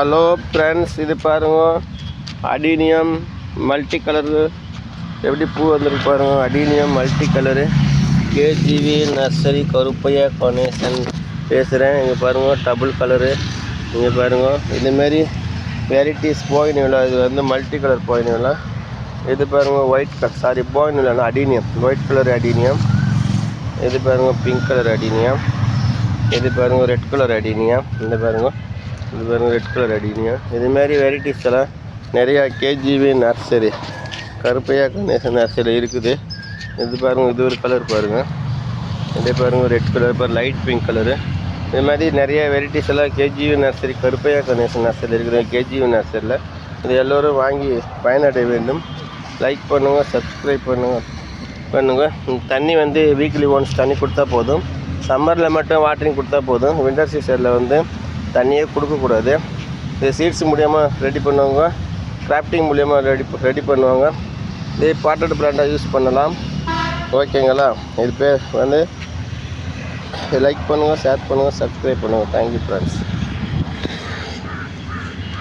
Hello friends, இது பாருங்க adenium multi colour எப்படி பூ வந்துருக்கு பாருங்க. Adenium multi colour KGV nursery Karuppaiya Ganesan பேசுகிறேன். இங்கே பாருங்கள் டபுள் கலரு. இங்கே பாருங்கள் இதுமாரி வெரைட்டிஸ் போயினுல. இது வந்து மல்டி கலர் போயினுல. இது பாருங்கள் ஒயிட் சாரி போயினுல அடீனியம் ஒயிட் கலர் அடீனியம். இது பாருங்கள் பிங்க் கலர் அடீனியம். இது பாருங்கள் ரெட் கலர் அடீனியம். இந்த பாருங்கள் இது பாருங்கள் ரெட் கலர் அடீனியம். இதுமாரி வெரைட்டிஸ் எல்லாம் நிறையா கேஜிவி நர்சரி கருப்பையா கணேசன் நர்சரி இருக்குது. இது பாருங்கள் இது ஒரு கலர் பாருங்கள். இதே பாருங்கள் ரெட் கலர் பாரு லைட் பிங்க் கலரு. இது மாதிரி நிறைய வெரைட்டிஸ் எல்லாம் கேஜிவி நர்சரி கருப்பையா கணேசன் நர்சரி இருக்குது. கேஜிவி நர்சரியில் இது எல்லோரும் வாங்கி பயனடைய வேண்டும். லைக் பண்ணுங்கள், சப்ஸ்கிரைப் பண்ணுங்கள். தண்ணி வந்து வீக்லி ஒன்ஸ் தண்ணி கொடுத்தா போதும். சம்மரில் மட்டும் வாட்டரிங் கொடுத்தா போதும். வின்டர் சீசனில் வந்து தண்ணியே கொடுக்கக்கூடாது. இது சீட்ஸ் மூலியமாக ரெடி பண்ணுவாங்க, கிராஃப்டிங் மூலியமாக ரெடி பண்ணுவாங்க. இதே பாட்டட் பிராண்டாக யூஸ் பண்ணலாம். ஓகேங்களா? இது பேர் வந்து லைக் பண்ணுங்கள், ஷேர் பண்ணுங்கள், சப்ஸ்கிரைப் பண்ணுங்கள். Thank you friends.